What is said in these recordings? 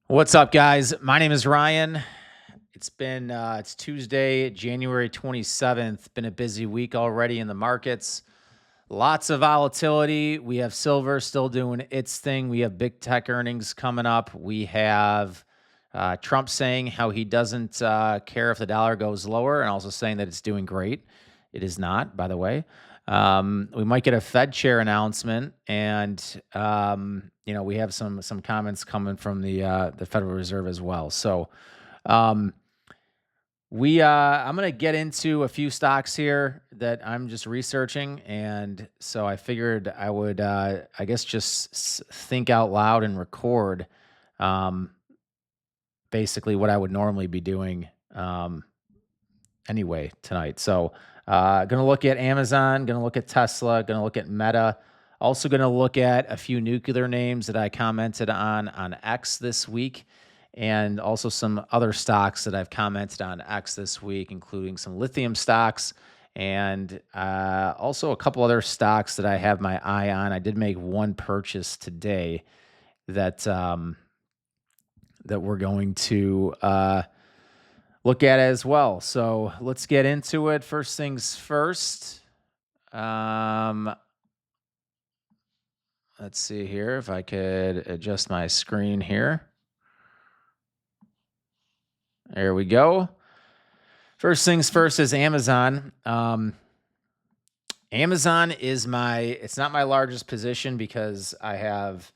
What's up, guys? My name is Ryan. It's Tuesday, January 27th. Been a busy week already in the markets. Lots of volatility. We have silver still doing its thing. We have big tech earnings coming up. We have Trump saying how he doesn't care if the dollar goes lower, and also saying that it's doing great. It is not, by the way. We might get a Fed chair announcement, and we have some comments coming from the Federal Reserve as well. So um, I'm going to get into a few stocks here that I'm just researching, and so I figured I would, I guess, just think out loud and record um, basically what I would normally be doing anyway tonight. So, going to look at Amazon, going to look at Tesla, going to look at Meta. Also, going to look at a few nuclear names that I commented on X this week, and also some other stocks that I've commented on X this week, including some lithium stocks and also a couple other stocks that I have my eye on. I did make one purchase today that that we're going to look at as well. So let's get into it. First things first. Let's see here if I could adjust my screen here. There we go. First things first is Amazon. Amazon is it's not my largest position because I have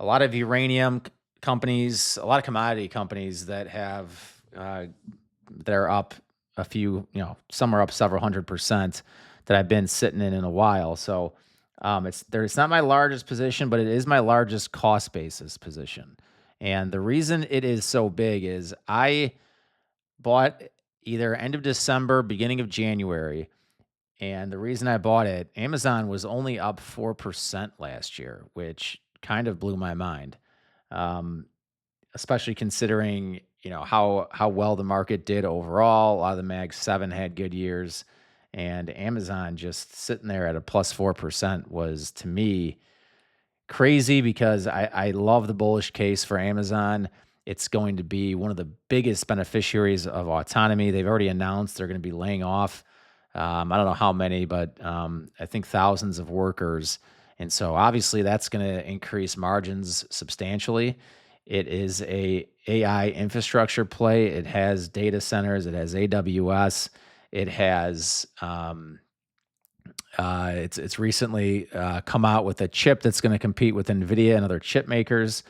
a lot of uranium companies, a lot of commodity companies that have that are up a few, some are up several 100% that I've been sitting in a while. So it's not my largest position, but it is my largest cost basis position. And the reason it is so big is I bought either end of December, beginning of January. And the reason I bought it, Amazon was only up 4% last year, which kind of blew my mind. Especially considering, how well the market did overall. A lot of the Mag 7 had good years, and Amazon just sitting there at a plus 4% was, to me, crazy because I love the bullish case for Amazon. It's going to be one of the biggest beneficiaries of autonomy. They've already announced they're going to be laying off, I don't know how many, but I think thousands of workers. And so obviously that's going to increase margins substantially. It is a AI infrastructure play. It has data centers. It has AWS. It has it's recently come out with a chip that's going to compete with NVIDIA and other chip makers.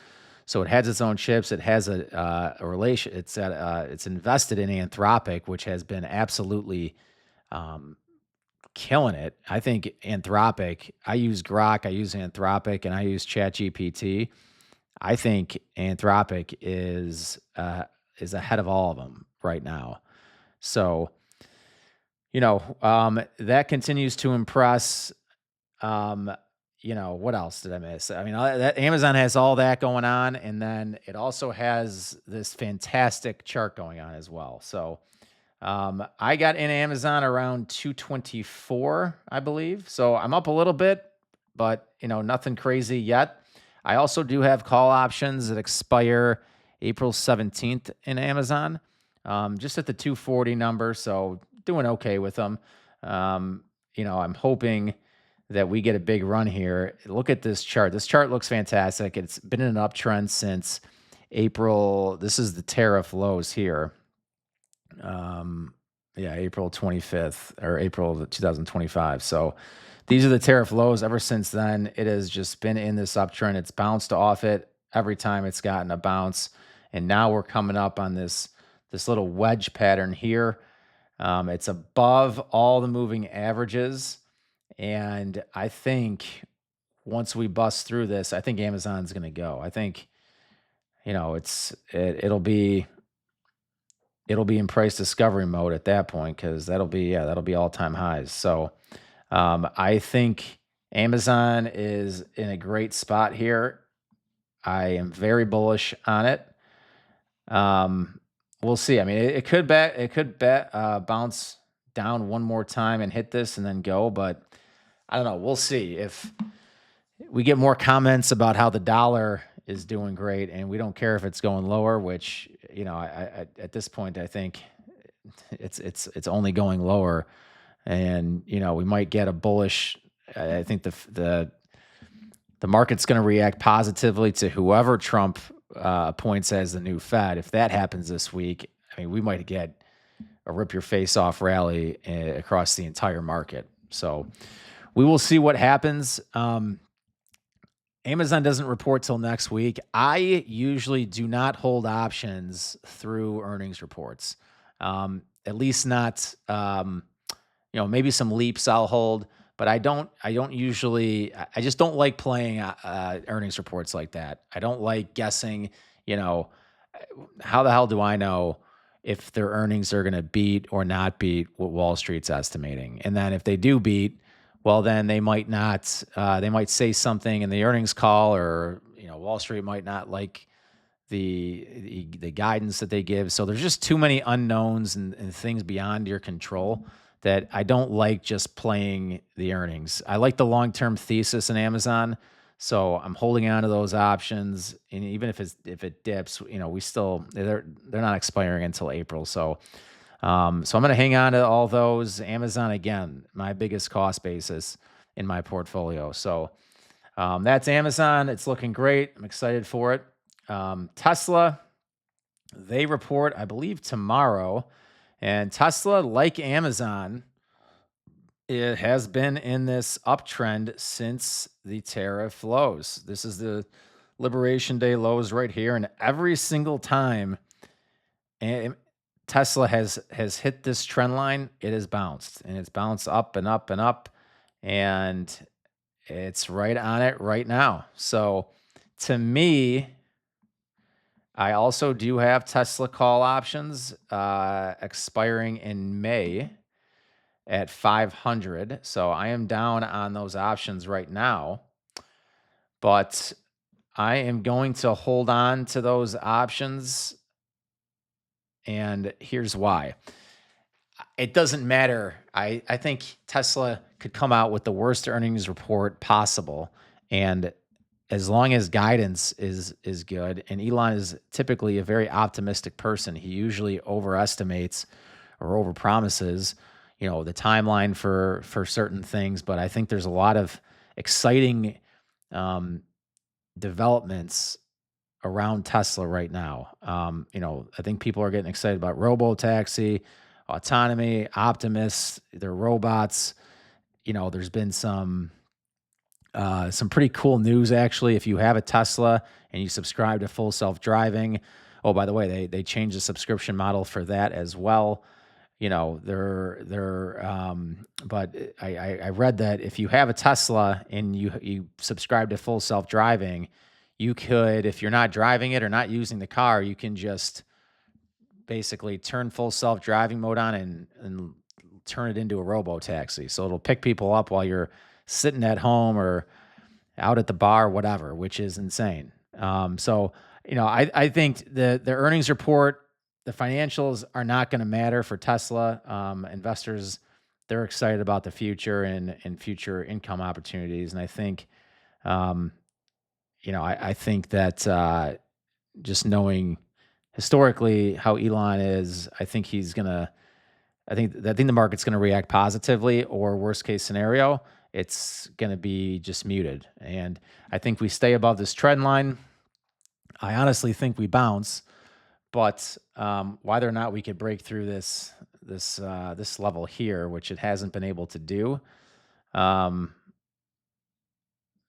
So it has its own chips. It has a relation. It's invested in Anthropic, which has been absolutely killing it. I think Anthropic. I use Grok. I use Anthropic, and I use ChatGPT. I think Anthropic is ahead of all of them right now. So, that continues to impress. What else did I miss? I mean, that Amazon has all that going on, and then it also has this fantastic chart going on as well. So, I got in Amazon around 224, I believe. So I'm up a little bit, but nothing crazy yet. I also do have call options that expire April 17th in Amazon, just at the 240 number. So doing okay with them. I'm hoping that we get a big run here. Look at this chart. This chart looks fantastic. It's been in an uptrend since April. This is the tariff lows here. April 25th or April of 2025. So these are the tariff lows. Ever since then, it has just been in this uptrend. It's bounced off it every time it's gotten a bounce. And now we're coming up on this little wedge pattern here. It's above all the moving averages. And I think once we bust through this, I think Amazon's going to go. I think, it'll be in price discovery mode at that point, because that'll be all-time highs. So I think Amazon is in a great spot here. I am very bullish on it. We'll see. I mean, it could bounce down one more time and hit this and then go, but I don't know. We'll see if we get more comments about how the dollar is doing great, and we don't care if it's going lower. Which at this point, I think it's only going lower, and we might get a bullish. I think the market's going to react positively to whoever Trump appoints as the new Fed. If that happens this week, I mean, we might get a rip your face off rally across the entire market. So we will see what happens. Amazon doesn't report till next week. I usually do not hold options through earnings reports. At least not, maybe some leaps I'll hold, but I don't usually, I just don't like playing earnings reports like that. I don't like guessing, you know, how the hell do I know if their earnings are going to beat or not beat what Wall Street's estimating? And then if they do beat, well, then they might not. They might say something in the earnings call, or Wall Street might not like the guidance that they give. So there's just too many unknowns and things beyond your control that I don't like just playing the earnings. I like the long-term thesis in Amazon, so I'm holding on to those options. And even if it dips, we still they're not expiring until April. So I'm going to hang on to all those. Amazon, again, my biggest cost basis in my portfolio. So that's Amazon. It's looking great. I'm excited for it. Tesla, they report, I believe, tomorrow. And Tesla, like Amazon, it has been in this uptrend since the tariff lows. This is the Liberation Day lows right here. And every single time Tesla has hit this trend line, it has bounced, and it's bounced up and up and up, and it's right on it right now. So to me, I also do have Tesla call options expiring in May at 500. So I am down on those options right now, but I am going to hold on to those options. And here's why. It doesn't matter. I think Tesla could come out with the worst earnings report possible. And as long as guidance is good, and Elon is typically a very optimistic person, he usually overestimates or overpromises, the timeline for certain things. But I think there's a lot of exciting developments around Tesla right now. I think people are getting excited about robo-taxi, autonomy, Optimus, their robots. There's been some pretty cool news, actually. If you have a Tesla and you subscribe to full self-driving, oh, by the way, they changed the subscription model for that as well. But I read that if you have a Tesla and you subscribe to full self-driving, you could, if you're not driving it or not using the car, you can just basically turn full self-driving mode on and turn it into a robo-taxi. So it'll pick people up while you're sitting at home or out at the bar, whatever, which is insane. I think the earnings report, the financials are not going to matter for Tesla. Investors, they're excited about the future and future income opportunities. And I think, I think that just knowing historically how Elon is, I think the market's going to react positively, or worst case scenario, it's going to be just muted. And I think we stay above this trend line. I honestly think we bounce, but whether or not we could break through this level here, which it hasn't been able to do,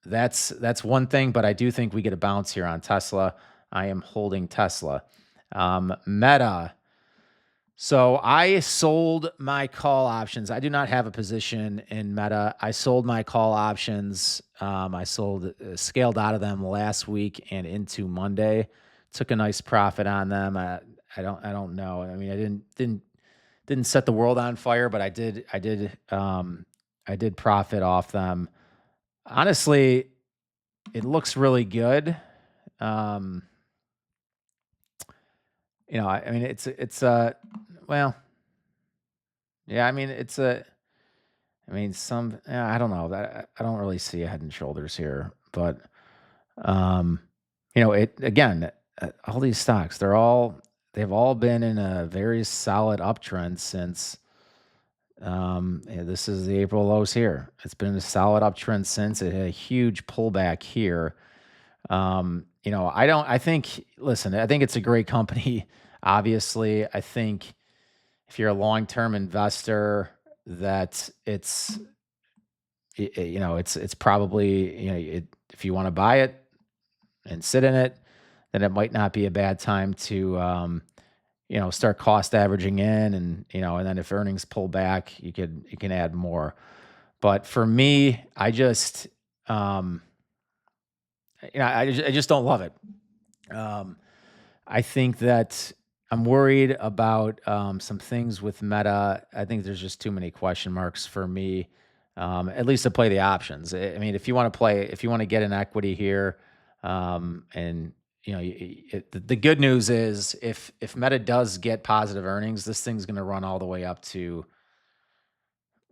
that's one thing. But I do think we get a bounce here on Tesla. I am holding Tesla. Meta. So I sold my call options. I do not have a position in Meta. I sold my call options. I scaled out of them last week and into Monday. Took a nice profit on them. I don't know. I mean, I didn't set the world on fire, but I did profit off them. Honestly, it looks really good. I mean, well, yeah, I mean, I don't know that I don't really see a head and shoulders here, but, it again, all these stocks, they've all been in a very solid uptrend since this is the April lows here. It's been a solid uptrend since. It had a huge pullback here. I think, listen, I think it's a great company. Obviously, I think if you're a long-term investor, that it's probably, if you want to buy it and sit in it, then it might not be a bad time to, start cost averaging in, and then if earnings pull back, you can add more. But for me, um, I just don't love it. Um, I think that I'm worried about some things with Meta. I think there's just too many question marks for me, at least to play the options. I mean, if you want to get an equity here, and the good news is if Meta does get positive earnings, this thing's going to run all the way up to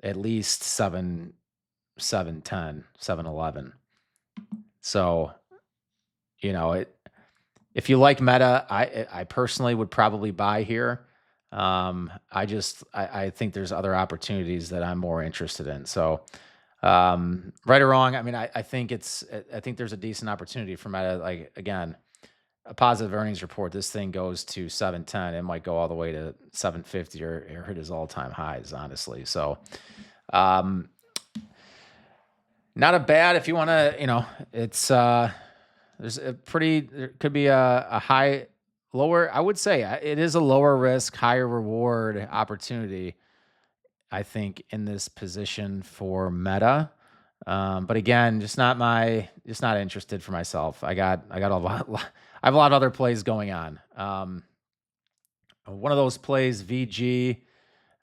at least 711. So it. If you like Meta, I personally would probably buy here. I think there's other opportunities that I'm more interested in. So, right or wrong, I mean, I think there's a decent opportunity for Meta. Like again, a positive earnings report, this thing goes to 710. It might go all the way to 750 or hit his all time highs, honestly. So, um, not a bad if you want to. It's there could be a high, lower, I would say it is a lower risk, higher reward opportunity, I think, in this position for Meta. But again, just not interested for myself. I got a lot, I have a lot of other plays going on. One of those plays, VG,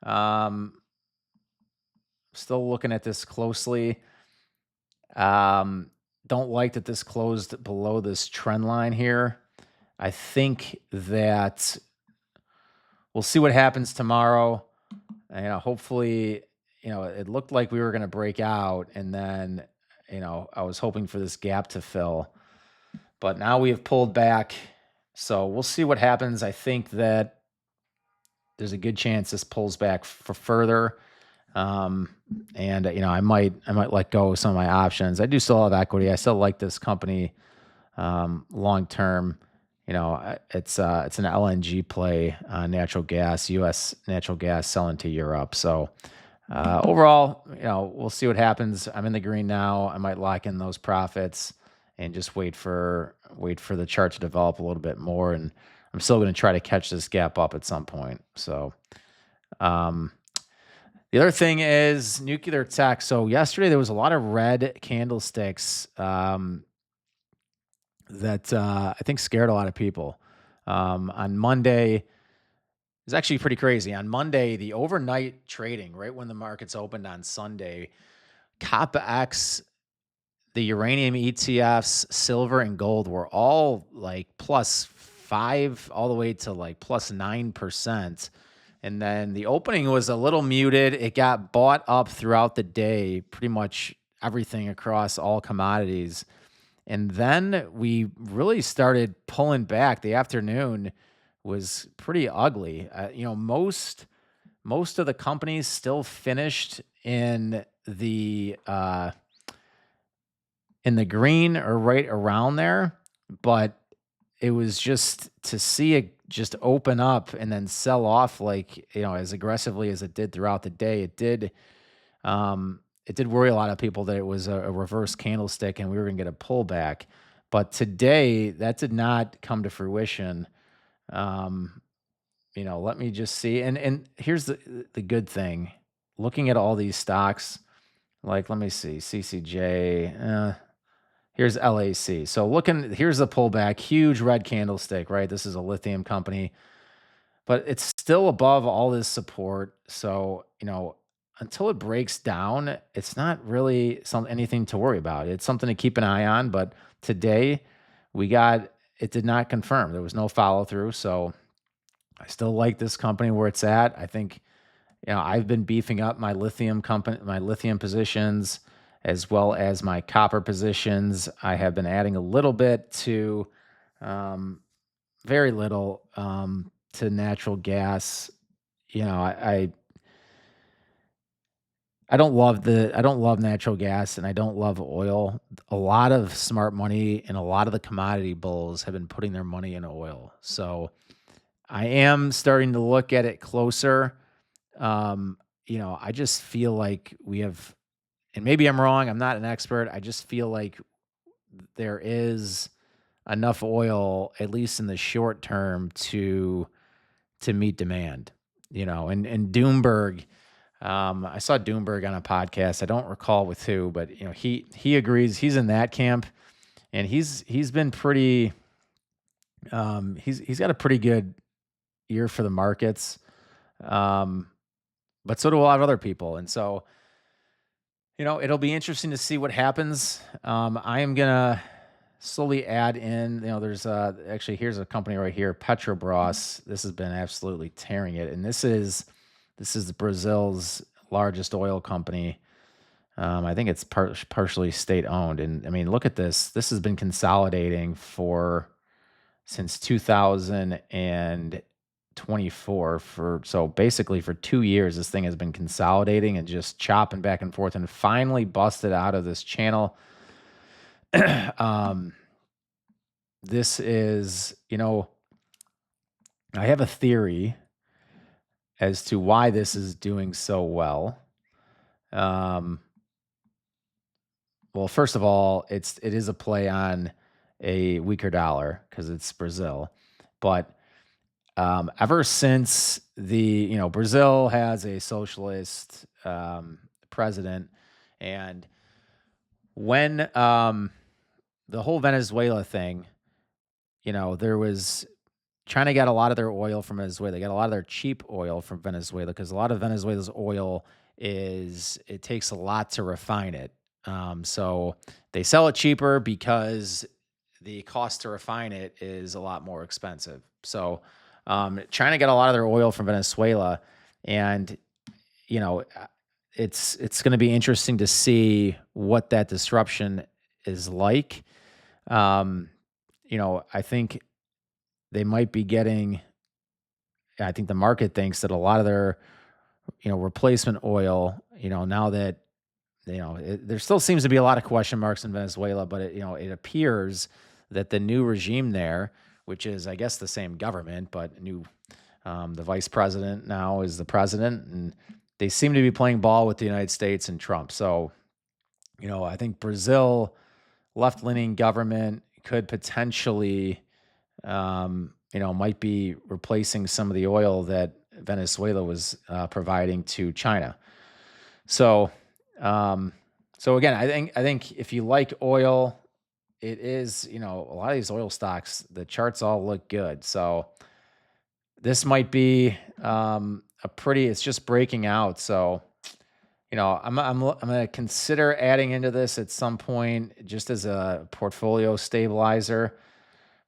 um, still looking at this closely. Um, don't like that this closed below this trend line here. I think that we'll see what happens tomorrow. Hopefully, it looked like we were going to break out, and then, I was hoping for this gap to fill, but now we have pulled back. So we'll see what happens. I think that there's a good chance this pulls back for further. And I might let go of some of my options. I do still have equity. I still like this company long term. It's an LNG play, natural gas, U.S. natural gas selling to Europe. So overall, we'll see what happens. I'm in the green now. I might lock in those profits and just wait for the chart to develop a little bit more. And I'm still going to try to catch this gap up at some point. So. The other thing is nuclear tech. So yesterday there was a lot of red candlesticks that I think scared a lot of people. On Monday, it was actually pretty crazy. On Monday, the overnight trading, right when the markets opened on Sunday, COPX, the uranium ETFs, silver and gold were all like +5 all the way to like +9%. And then the opening was a little muted. It got bought up throughout the day, pretty much everything across all commodities. And then we really started pulling back. The afternoon was pretty ugly. Most of the companies still finished in the green or right around there, but it was just to see it just open up and then sell off like, as aggressively as it did throughout the day. It did worry a lot of people that it was a reverse candlestick and we were going to get a pullback. But today that did not come to fruition. Let me just see. And here's the good thing. Looking at all these stocks, like, let me see, CCJ, here's LAC. So here's the pullback, huge red candlestick, right? This is a lithium company, but it's still above all this support. So, until it breaks down, it's not really anything to worry about. It's something to keep an eye on. But today it did not confirm. There was no follow through. So I still like this company where it's at. I think, I've been beefing up my lithium positions as well as my copper positions. I have been adding a little bit to Um, very little to natural gas. You know, I don't love natural gas and I don't love oil. A lot of smart money and a lot of the commodity bulls have been putting their money in oil. So I am starting to look at it closer. Um, I just feel like we have, and maybe I'm wrong, I'm not an expert. I just feel like there is enough oil, at least in the short term, to meet demand. And Doomberg, I saw Doomberg on a podcast. I don't recall with who, but he agrees. He's in that camp, and he's been pretty. He's got a pretty good ear for the markets, um, but so do a lot of other people. And so it'll be interesting to see what happens. I am gonna slowly add in. There's actually here's a company right here, Petrobras. This has been absolutely tearing it, and this is Brazil's largest oil company. I think it's partially state owned, and I mean, look at this. This has been consolidating for since 2024 so basically for 2 years this thing has been consolidating and just chopping back and forth and finally busted out of this channel. um, this is, I have a theory as to why this is doing so well. Um, well, first of all, it is a play on a weaker dollar because it's Brazil, but ever since Brazil has a socialist president, and when the whole Venezuela thing, there was China got a lot of their oil from Venezuela. They got a lot of their cheap oil from Venezuela because a lot of Venezuela's oil it takes a lot to refine it. So they sell it cheaper because the cost to refine it is a lot more expensive. So China got a lot of their oil from Venezuela, and you know, uh, it's going to be interesting to see what that disruption is like. Um, I think they might be getting. I think the market thinks that a lot of their replacement oil. Now that there still seems to be a lot of question marks in Venezuela, but it appears that the new regime there, which is I guess the same government, but new the vice president now is the president, and they seem to be playing ball with the United States and Trump. So, I think Brazil left leaning government could potentially, might be replacing some of the oil that Venezuela was providing to China. So, um, so again, I think if you like oil, it is a lot of these oil stocks. The charts all look good. So this might be a pretty. It's just breaking out. So I'm gonna consider adding into this at some point, just as a portfolio stabilizer.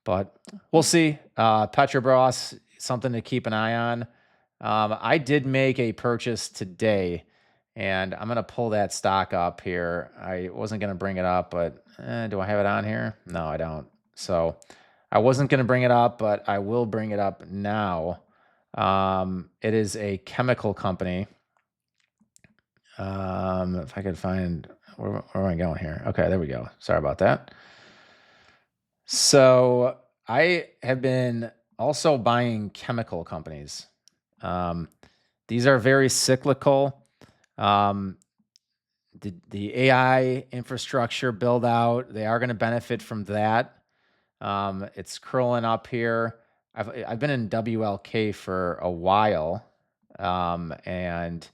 But we'll see. Petrobras, something to keep an eye on. I did make a purchase today, and I'm gonna pull that stock up here. I wasn't gonna bring it up, but do I have it on here? No, I don't. So I wasn't gonna bring it up, but I will bring it up now. It is a chemical company. If I could find where am I going here? Okay, there we go. Sorry about that. So I have been also buying chemical companies. Um, these are very cyclical. Um, the AI infrastructure build out, they are going to benefit from that. It's curling up here. I've been in WLK for a while, and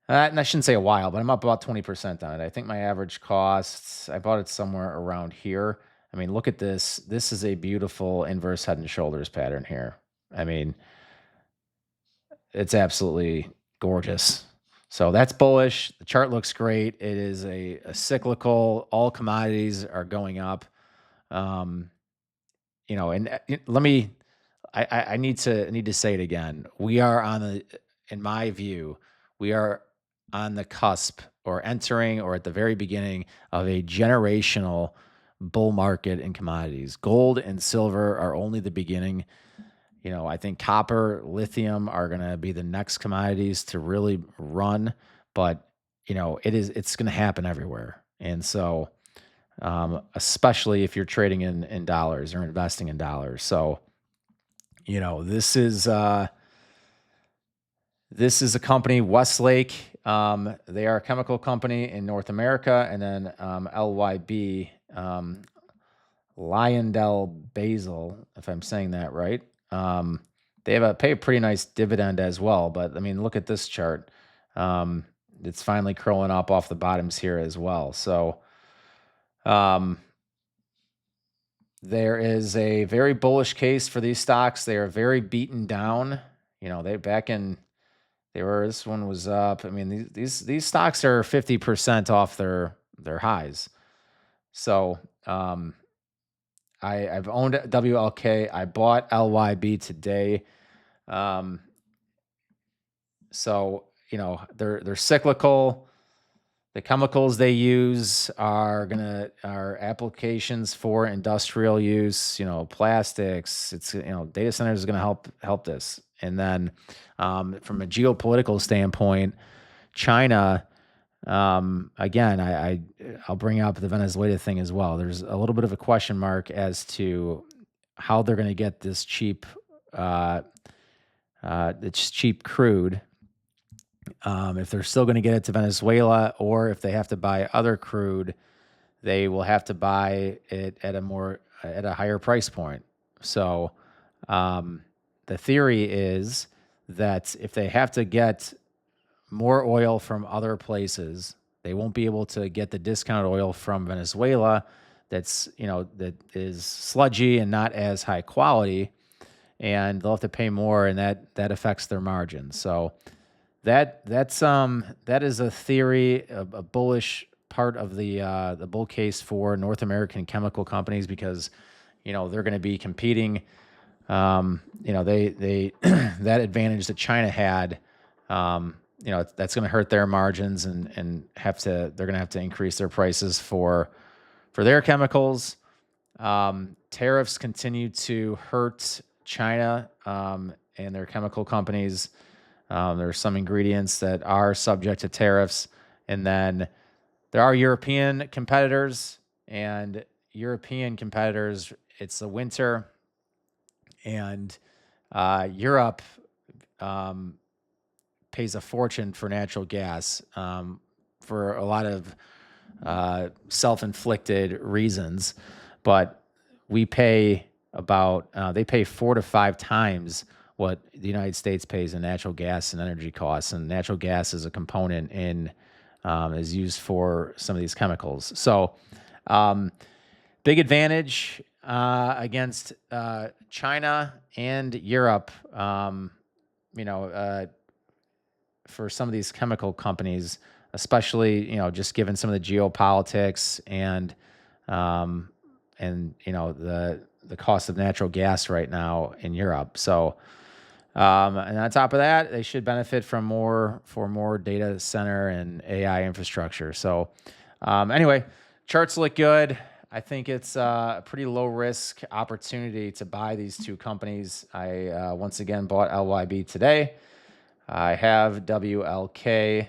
I shouldn't say a while, but I'm up about 20% on it. I think my average costs, I bought it somewhere around here. I mean, look at this. This is a beautiful inverse head and shoulders pattern here. I mean, it's absolutely gorgeous. So that's bullish. The chart looks great. It is a cyclical, all commodities are going up. Um, and let me, I need to say it again. We are in my view, we are on the cusp or entering or at the very beginning of a generational bull market in commodities. Gold and silver are only the beginning. I think copper, lithium are going to be the next commodities to really run, but it's going to happen everywhere. And so, especially if you're trading in dollars or investing in dollars. So, this is a company, Westlake. They are a chemical company in North America, and then LYB, Lyondell Basel, if I'm saying that right. They pay a pretty nice dividend as well. But I mean, look at this chart. Um, it's finally curling up off the bottoms here as well. So um, there is a very bullish case for these stocks. They are very beaten down. This one was up. I mean, these stocks are 50% off their highs. So I've owned WLK. I bought LYB today. Um, so they're cyclical. The chemicals they use are applications for industrial use. Plastics. It's data centers is gonna help this. And then from a geopolitical standpoint, China. Again, I'll bring up the Venezuela thing as well. There's a little bit of a question mark as to how they're going to get this cheap crude. If they're still going to get it to Venezuela, or if they have to buy other crude, they will have to buy it at a higher price point. So, the theory is that if they have to get more oil from other places, they won't be able to get the discounted oil from Venezuela that is sludgy and not as high quality, and they'll have to pay more, and that affects their margins. So that is a theory, a bullish part of the bull case for North American chemical companies, because they're going to be competing. They that advantage that China had. That's going to hurt their margins, and they're going to have to increase their prices for their chemicals. Tariffs continue to hurt China and their chemical companies. There are some ingredients that are subject to tariffs, and then there are European competitors. And European competitors, it's the winter, and Europe pays a fortune for natural gas for a lot of self-inflicted reasons, but they pay 4 to 5 times what the United States pays in natural gas and energy costs, and natural gas is a component is used for some of these chemicals. So, big advantage against China and Europe. For some of these chemical companies, especially, just given some of the geopolitics and the cost of natural gas right now in Europe. So, and on top of that, they should benefit from more data center and AI infrastructure. So, anyway, charts look good. I think it's a pretty low risk opportunity to buy these two companies. I once again bought LYB today. I have WLK.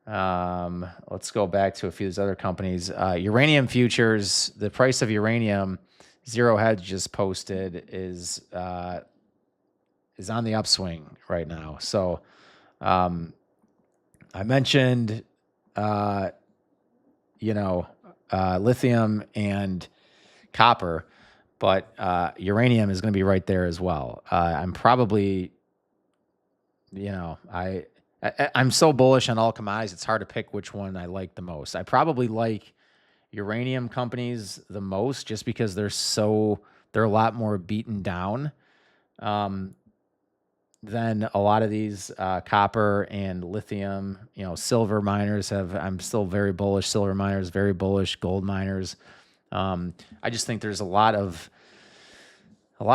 Let's go back to a few of these other companies. Uranium futures, the price of uranium, Zero Hedge just posted, is on the upswing right now. So I mentioned, lithium and copper, but uranium is going to be right there as well. I'm probably I'm so bullish on all commodities, it's hard to pick which one I like the most. I probably like uranium companies the most, just because they're a lot more beaten down than a lot of these copper and lithium. Silver miners I'm still very bullish. Silver miners, very bullish. Gold miners. I just think there's a lot of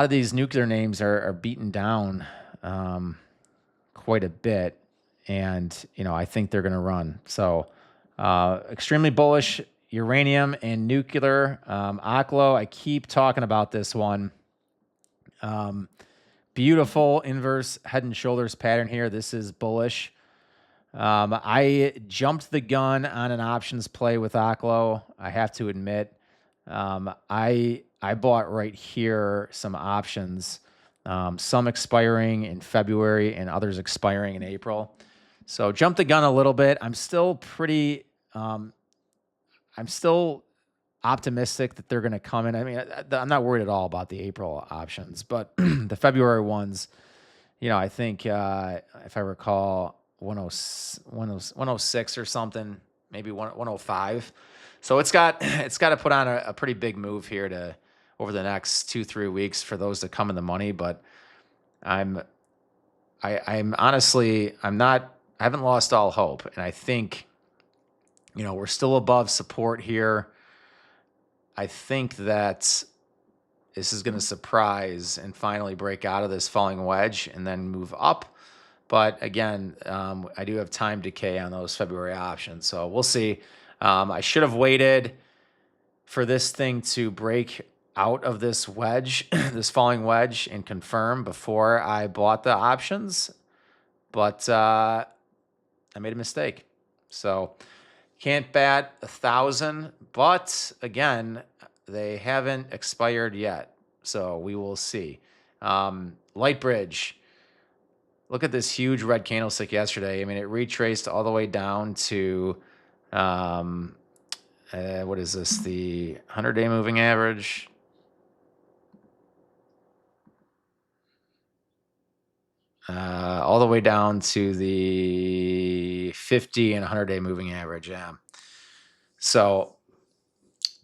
these nuclear names are beaten down quite a bit, and I think they're going to run. So extremely bullish. uranium and nuclear. OKLO, I keep talking about this one. Beautiful inverse head and shoulders pattern here. This is bullish. I jumped the gun on an options play with OKLO. I have to admit, I bought right here some options, some expiring in February and others expiring in April. So jumped the gun a little bit. I'm still optimistic that they're going to come in. I mean, I'm not worried at all about the April options, but the February ones, I think if I recall, 106 or something, maybe 105. So it's got to put on a pretty big move here to over the next 2-3 weeks for those to come in the money. But I'm honestly, I haven't lost all hope, and I think we're still above support here. I think that this is going to surprise and finally break out of this falling wedge and then move up. But again, I do have time decay on those February options. So we'll see. I should have waited for this thing to break out of this wedge, this falling wedge, and confirm before I bought the options. But I made a mistake. So can't bat 1,000. But again, they haven't expired yet. So we will see. Lightbridge. Look at this huge red candlestick yesterday. I mean, it retraced all the way down to, what is this? The 100-day moving average. All the way down to the 50 and 100-day moving average. Yeah. So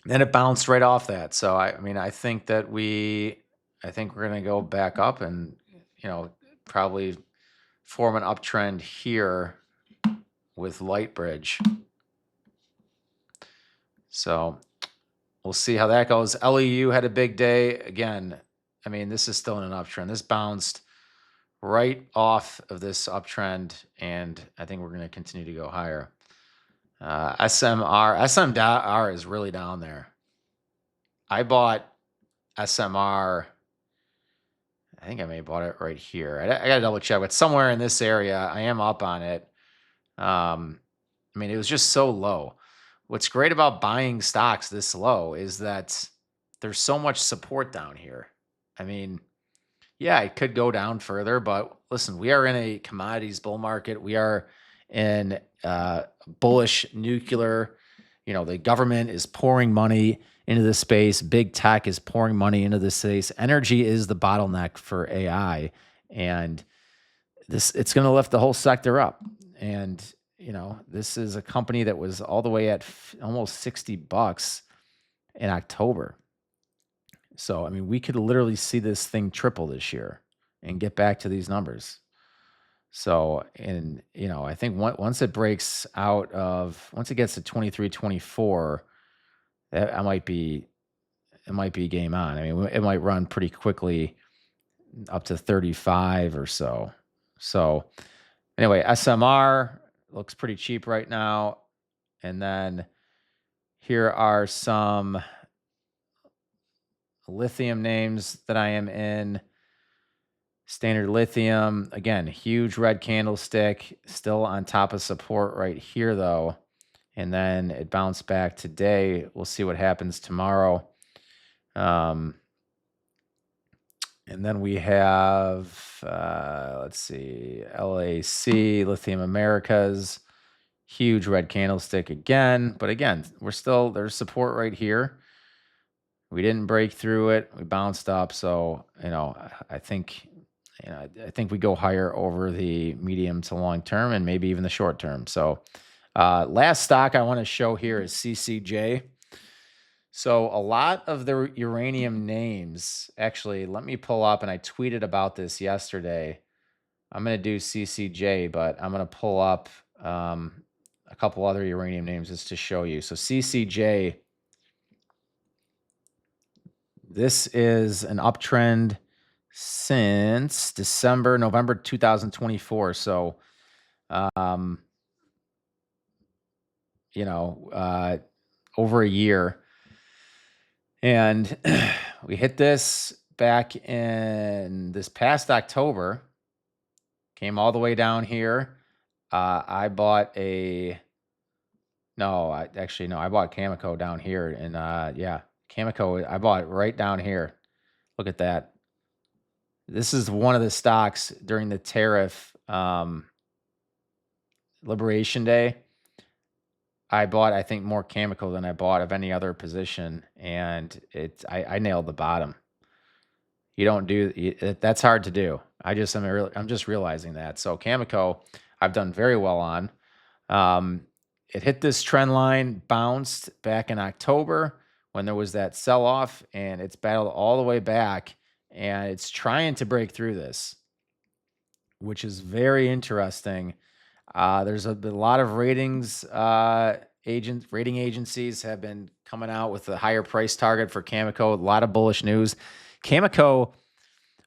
then it bounced right off that. So I think we're going to go back up and, probably form an uptrend here with Lightbridge. So we'll see how that goes. LEU had a big day. Again, this is still in an uptrend. This bounced right off of this uptrend, and I think we're going to continue to go higher. SMR is really down there. I bought SMR. I think I may have bought it right here. I got to double check, but somewhere in this area, I am up on it. It was just so low. What's great about buying stocks this low is that there's so much support down here. Yeah, it could go down further, but listen, we are in a commodities bull market. We are in bullish nuclear. The government is pouring money into this space. Big tech is pouring money into this space. Energy is the bottleneck for AI, and it's going to lift the whole sector up. And this is a company that was all the way at almost $60 in October. So we could literally see this thing triple this year and get back to these numbers. So, and I think once it breaks out of, once it gets to 23, 24, it might be game on. It might run pretty quickly up to 35 or so. So anyway, SMR looks pretty cheap right now. And then here are some lithium names that I am in. Standard Lithium, again, huge red candlestick, still on top of support right here, though. And then it bounced back today. We'll see what happens tomorrow. And then we have, let's see, LAC, Lithium Americas, huge red candlestick again. But again, there's support right here. We didn't break through it. We bounced up. So, I think we go higher over the medium to long term and maybe even the short term. So last stock I want to show here is CCJ. So a lot of the uranium names, actually, let me pull up, and I tweeted about this yesterday. I'm going to do CCJ, but I'm going to pull up a couple other uranium names just to show you. So CCJ, this is an uptrend since November 2024. So, over a year. And we hit this back in this past October, came all the way down here. I bought a no, I bought Cameco down here, and yeah, Cameco, I bought it right down here. Look at that. This is one of the stocks during the tariff Liberation Day. I bought, I think, more Cameco than I bought of any other position, and I nailed the bottom. You don't do that's hard to do. I'm just realizing that. So Cameco, I've done very well on. It hit this trend line, bounced back in October when there was that sell off, and it's battled all the way back, and it's trying to break through this, which is very interesting. There's a lot of rating agencies have been coming out with a higher price target for Cameco. A lot of bullish news. Cameco,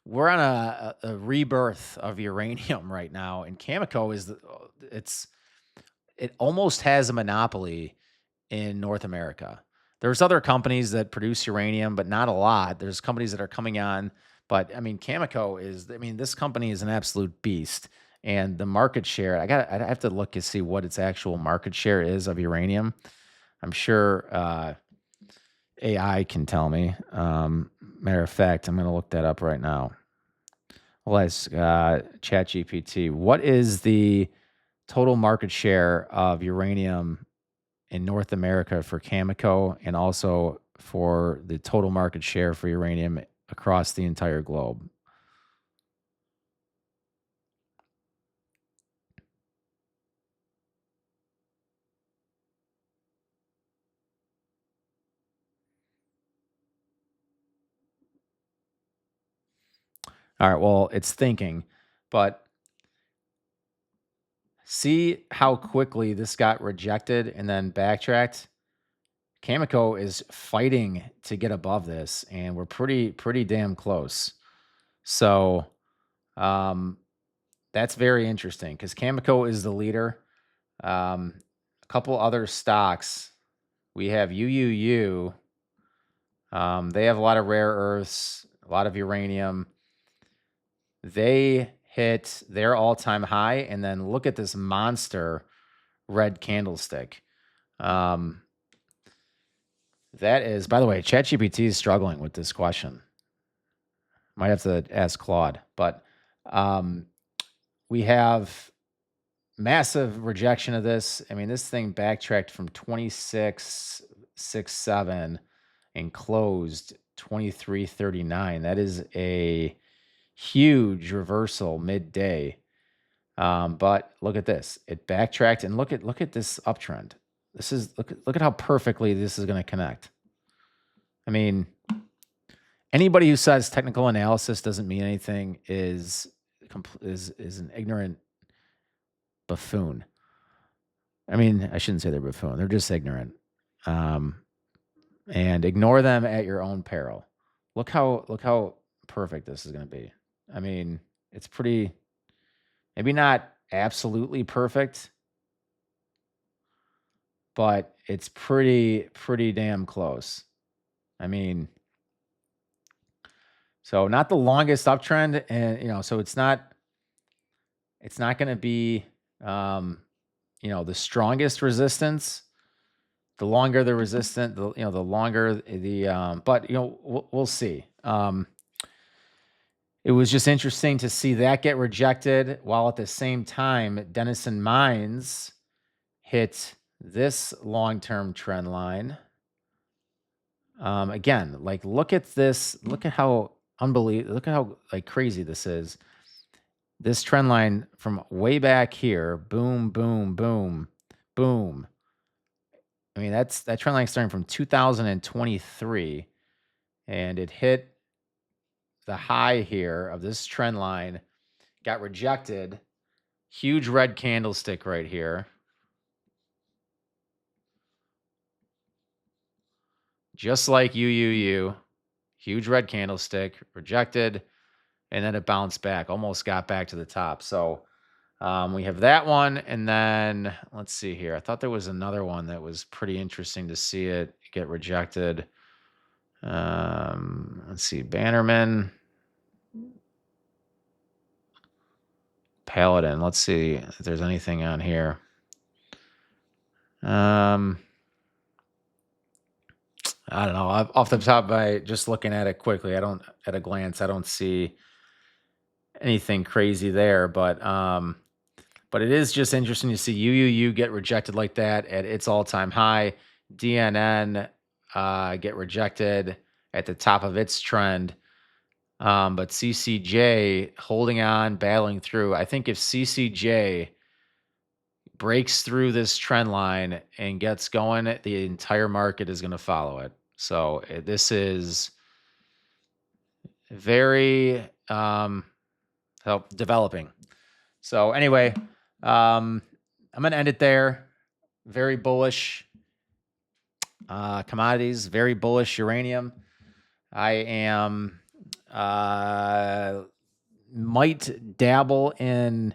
we're on a rebirth of uranium right now, and Cameco it almost has a monopoly in North America. There's other companies that produce uranium, but not a lot. There's companies that are coming on, but I mean, this company is an absolute beast. And the market share, I have to look and see what its actual market share is of uranium. I'm sure AI can tell me. Matter of fact, I'm going to look that up right now. Well, as ChatGPT, what is the total market share of uranium in North America for Cameco, and also for the total market share for uranium across the entire globe? All right, well, it's thinking, but see how quickly this got rejected and then backtracked. Cameco is fighting to get above this, and we're pretty damn close. So um, that's very interesting because Cameco is the leader. A couple other stocks. We have UUU. They have a lot of rare earths, a lot of uranium. They hit their all-time high, and then look at this monster red candlestick. That is, by the way, ChatGPT is struggling with this question. Might have to ask Claude, but we have massive rejection of this. I mean, this thing backtracked from 26.67 and closed 23.39. That is a huge reversal midday. But look at this. It backtracked, and look at this uptrend. Look at how perfectly this is going to connect. I mean, anybody who says technical analysis doesn't mean anything is an ignorant buffoon. I mean, I shouldn't say they're buffoon. They're just ignorant. And ignore them at your own peril. Look how perfect this is going to be. I mean, it's maybe not absolutely perfect, but it's pretty damn close. I mean, so not the longest uptrend, and so it's not going to be the strongest resistance. The longer the resistance, the longer the but we'll see. It was just interesting to see that get rejected, while at the same time Denison Mines hit this long-term trend line. Again, like, look at this. Look at how crazy this is. This trend line from way back here, boom, boom, boom, boom. I mean, that trend line starting from 2023, and it hit the high here of this trend line, got rejected. Huge red candlestick right here. Just like UUU, huge red candlestick, rejected, and then it bounced back, almost got back to the top. So We have that one, and then let's see here. I thought there was another one that was pretty interesting to see it get rejected. Let's see, Bannerman, Paladin. Let's see if there's anything on here. I don't know. Off the top by just looking at it quickly, at a glance, I don't see anything crazy there, but it is just interesting to see UUU get rejected like that at its all-time high. DNN get rejected at the top of its trend. But CCJ holding on, battling through. I think if CCJ breaks through this trend line and gets going, the entire market is going to follow it. So this is very developing. So anyway, I'm going to end it there. Very bullish commodities, very bullish uranium. I am might dabble in.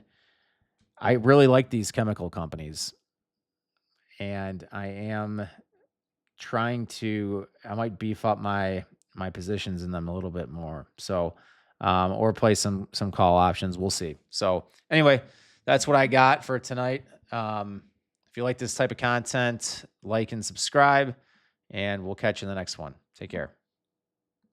I really like these chemical companies, and I might beef up my positions in them a little bit more. So, or play some call options. We'll see. So anyway, that's what I got for tonight. If you like this type of content, like and subscribe, and we'll catch you in the next one. Take care.